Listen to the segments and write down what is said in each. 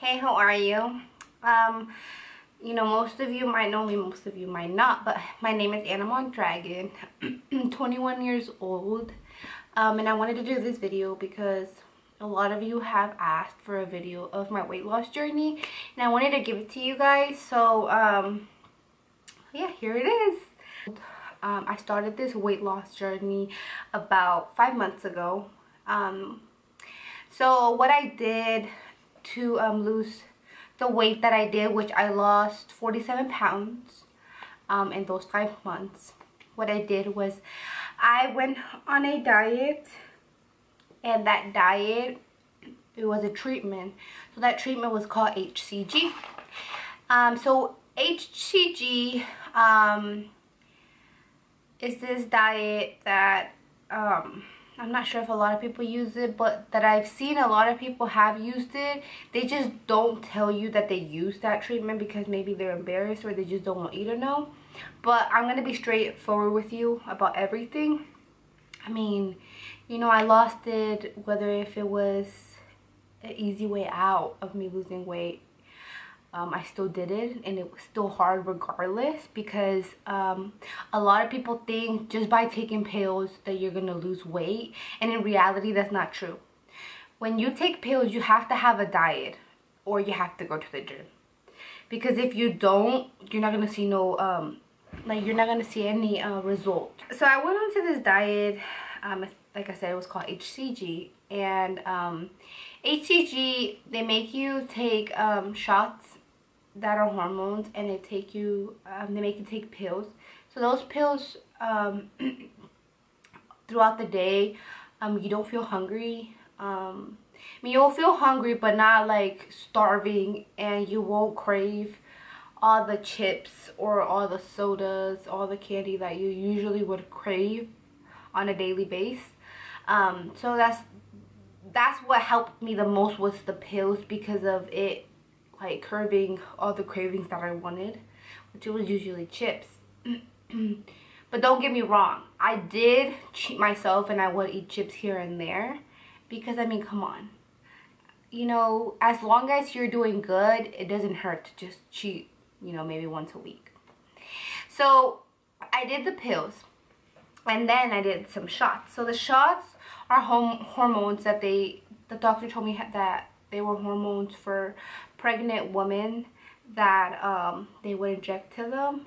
Hey, how are you? Um, most of you might know me, most of you might not, but my name is Anna Mondragon. I'm 21 years old, and I wanted to do this video because a lot of you have asked for a video of my weight loss journey, and I wanted to give it to you guys. So, yeah, here it is. I started this weight loss journey about 5 months ago. So what I did to lose the weight that I did, which I lost 47 pounds in those 5 months, what I did was I went on a diet, and that diet, it was a treatment. So that treatment was called HCG. So HCG is this diet that I'm not sure if a lot of people use it, but that I've seen a lot of people have used it. They just don't tell you that they use that treatment because maybe they're embarrassed or they just don't want you to know. But I'm going to be straightforward with you about everything. I mean, I lost it, whether if it was an easy way out of me losing weight. I still did it, and it was still hard regardless because a lot of people think just by taking pills that you're gonna lose weight, and in reality that's not true. When you take pills, you have to have a diet or you have to go to the gym, because if you don't, you're not gonna see you're not gonna see any result. So I went onto this diet, like I said, it was called HCG, and HCG, they make you take shots that are hormones, and they make you take pills. So those pills, throughout the day, you don't feel hungry. I mean, you'll feel hungry, but not like starving, and you won't crave all the chips or all the sodas, all the candy that you usually would crave on a daily basis. So that's what helped me the most, was the pills, because of it like curbing all the cravings that I wanted, which it was usually chips. But don't get me wrong, I did cheat myself, and I would eat chips here and there, because I mean, come on, as long as you're doing good, it doesn't hurt to just cheat, maybe once a week. So I did the pills, and then I did some shots. So the shots are hormones that the doctor told me that they were hormones for pregnant women that they would inject to them.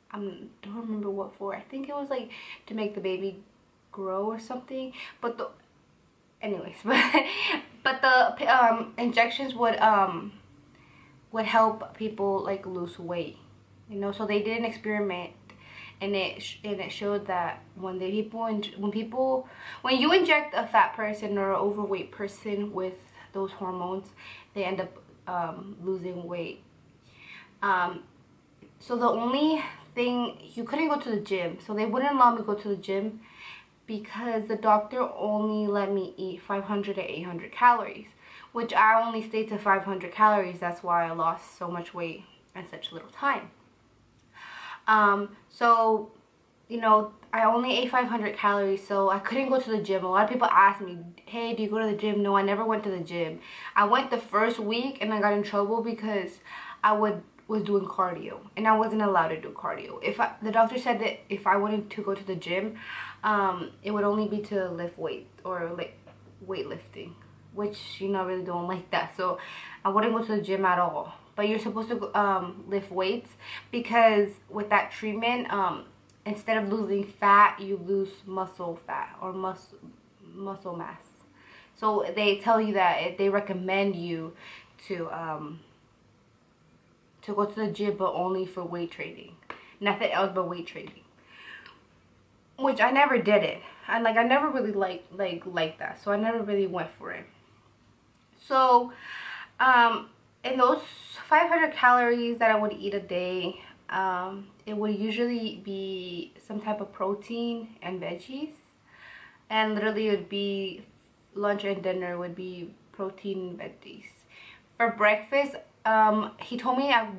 I don't remember what for. I think it was like to make the baby grow or something. But anyways, but the injections would help people like lose weight. So they did an experiment, and it showed that when you inject a fat person or an overweight person with those hormones, they end up losing weight. So the only thing, you couldn't go to the gym, so they wouldn't allow me to go to the gym because the doctor only let me eat 500 to 800 calories, which I only stayed to 500 calories. That's why I lost so much weight in such little time. So I only ate 500 calories, so I couldn't go to the gym. A lot of people ask me, hey, do you go to the gym? No, I never went to the gym. I went the first week, and I got in trouble because I was doing cardio, and I wasn't allowed to do cardio. The doctor said that if I wanted to go to the gym, it would only be to lift weight or like weightlifting, which I really don't like that. So I wouldn't go to the gym at all. But you're supposed to lift weights, because with that treatment, instead of losing fat, you lose muscle fat or muscle mass. So they tell you that they recommend you to go to the gym, but only for weight training, nothing else but weight training. Which I never did it, and I never really like that, so I never really went for it. So in those 500 calories that I would eat a day, it would usually be some type of protein and veggies, and literally it would be lunch and dinner would be protein and veggies. For breakfast, he told me I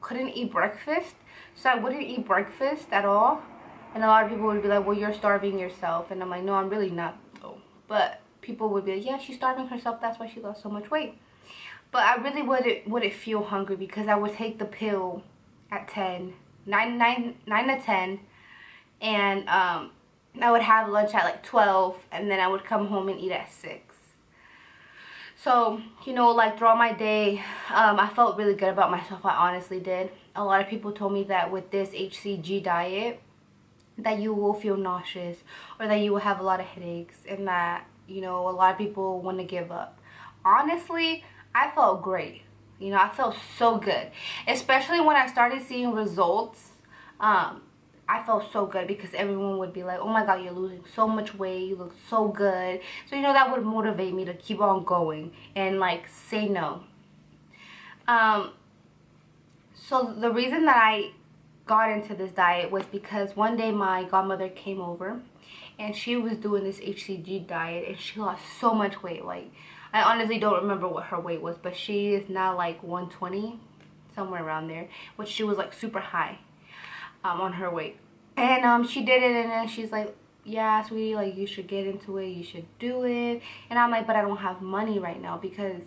couldn't eat breakfast, so I wouldn't eat breakfast at all. And a lot of people would be like, well, you're starving yourself, and I'm like, no, I'm really not though. But people would be like, yeah, she's starving herself, that's why she lost so much weight. But I really wouldn't feel hungry because I would take the pill at 10, 9 to 10, and I would have lunch at like 12, and then I would come home and eat at 6. So, you know, like throughout my day, I felt really good about myself. I honestly did. A lot of people told me that with this HCG diet, that you will feel nauseous, or that you will have a lot of headaches, and that, you know, a lot of people want to give up. Honestly, I felt great. You know, I felt so good, especially when I started seeing results. I felt so good because everyone would be like, oh my god, you're losing so much weight, you look so good. So, you know, that would motivate me to keep on going and like say no. So the reason that I got into this diet was because one day my godmother came over and she was doing this HCG diet, and she lost so much weight. Like, I honestly don't remember what her weight was, but she is now like 120, somewhere around there, which she was like super high on her weight. And she did it, and then she's like, yeah, sweetie, like, you should get into it, you should do it. And I'm like, but I don't have money right now because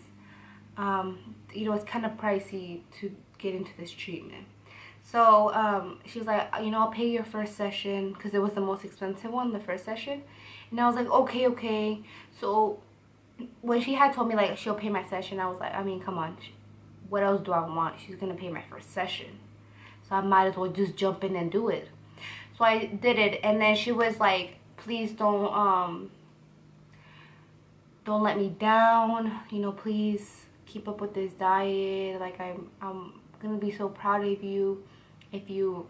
you know, it's kind of pricey to get into this treatment. So she's like, you know, I'll pay your first session, because it was the most expensive one, the first session. And I was like, okay. So when she had told me like she'll pay my session, I was like, I mean, come on, what else do I want? She's gonna pay my first session, so I might as well just jump in and do it. So I did it, and then she was like, please don't let me down, you know, please keep up with this diet. Like, I'm gonna be so proud of you if you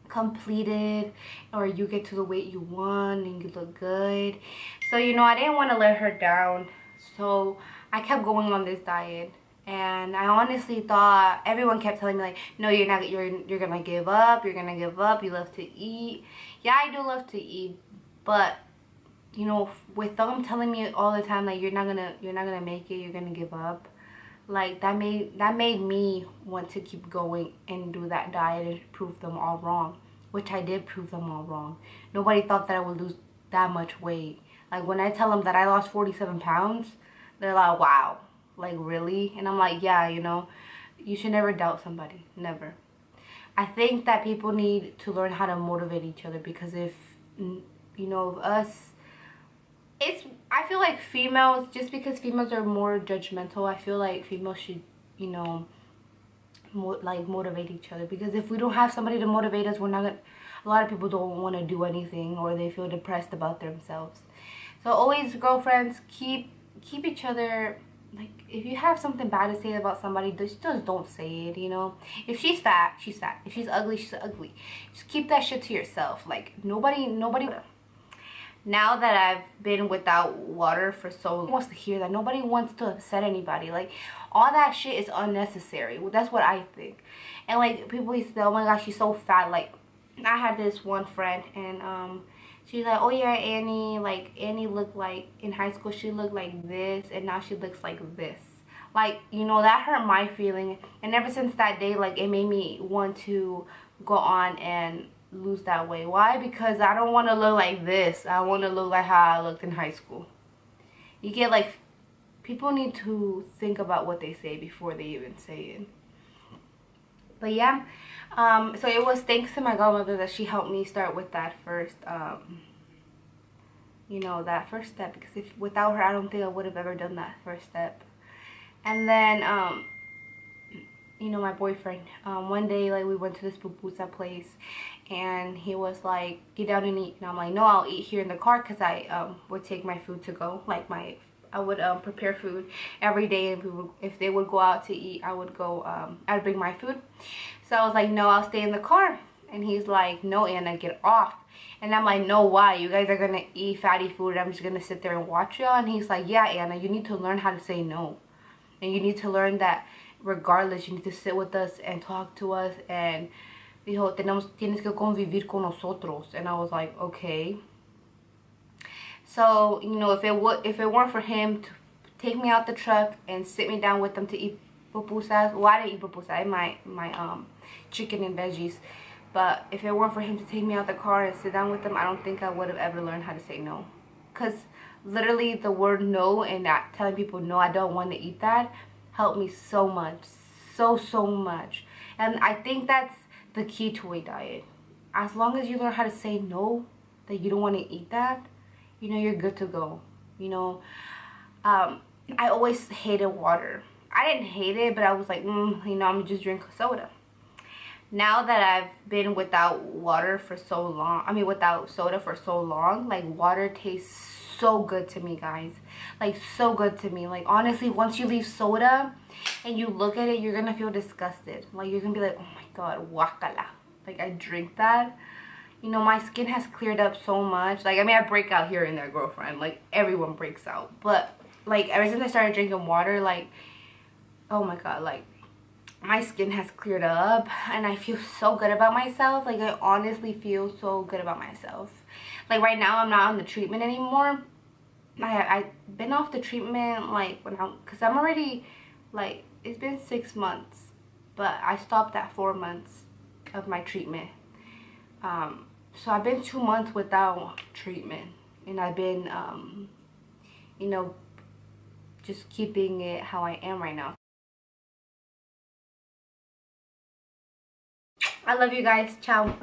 complete it, or you get to the weight you want and you look good. So, you know, I didn't want to let her down, so I kept going on this diet. And I honestly thought, everyone kept telling me like, no, you're gonna give up, you love to eat. Yeah, I do love to eat, but you know, with them telling me all the time like, you're not gonna make it, you're gonna give up, like, that made me want to keep going and do that diet and prove them all wrong, which I did prove them all wrong. Nobody thought that I would lose that much weight. Like, when I tell them that I lost 47 pounds, they're like, wow, like, really? And I'm like, yeah, you know, you should never doubt somebody, never. I think that people need to learn how to motivate each other, because if, you know, I feel like females, just because females are more judgmental, I feel like females should, you know, motivate each other. Because if we don't have somebody to motivate us, we're not gonna, a lot of people don't want to do anything, or they feel depressed about themselves. So always, girlfriends, keep each other, like, if you have something bad to say about somebody, just don't say it, you know. If she's fat, she's fat. If she's ugly, she's ugly. Just keep that shit to yourself. Like, nobody. Now that I've been without water for so long, wants to hear that. Nobody wants to upset anybody. Like, all that shit is unnecessary. Well, that's what I think. And like, people used to say, oh my gosh, she's so fat. Like, I had this one friend, and she's like, oh yeah, Annie, like, Annie looked like, in high school she looked like this, and now she looks like this. Like, you know, that hurt my feeling. And ever since that day, like, it made me want to go on and lose that weight. Why? Because I don't want to look like this. I want to look like how I looked in high school. You get, like, people need to think about what they say before they even say it. But yeah, so it was thanks to my godmother that she helped me start with that first, you know, that first step. Because if without her, I don't think I would have ever done that first step. And then you know, my boyfriend, one day, like, we went to this pupusa place, and he was like, get down and eat. And I'm like, no, I'll eat here in the car, because I would take my food to go. Like, I would prepare food every day, and if they would go out to eat, I would go, I'd bring my food. So I was like, no, I'll stay in the car. And he's like, no, Anna, get off. And I'm like, no, why? You guys are gonna eat fatty food, and I'm just gonna sit there and watch y'all? And he's like, yeah, Anna, you need to learn how to say no. And you need to learn that regardless, you need to sit with us and talk to us. And dijo, tienes que convivir con nosotros. And I was like, okay. So, you know, if it weren't for him to take me out the truck and sit me down with them to eat pupusas, well, I didn't eat pupusas, I ate my chicken and veggies. But if it weren't for him to take me out the car and sit down with them, I don't think I would have ever learned how to say no. Because literally the word no, and not telling people no, I don't want to eat that, helped me so much, so much. And I think that's the key to a diet. As long as you learn how to say no, that you don't want to eat that, you know, you're good to go. You know, I always hated water. I didn't hate it, but I was like, you know, I'm just drink soda. Now that I've been without water for so long, I mean without soda for so long, like water tastes so good to me, guys. Like so good to me. Like honestly, once you leave soda and you look at it, you're gonna feel disgusted. Like you're gonna be like, oh my god, wakala. Like I drink that. You know, my skin has cleared up so much. Like I mean, I break out here and there, girlfriend. Like everyone breaks out. But like ever since I started drinking water, like oh my god, like my skin has cleared up and I feel so good about myself. Like I honestly feel so good about myself. Like right now I'm not on the treatment anymore. I've been off the treatment like because I'm already like, it's been 6 months, but I stopped at 4 months of my treatment. So I've been 2 months without treatment, and I've been you know, just keeping it how I am right now. I love you guys. Ciao.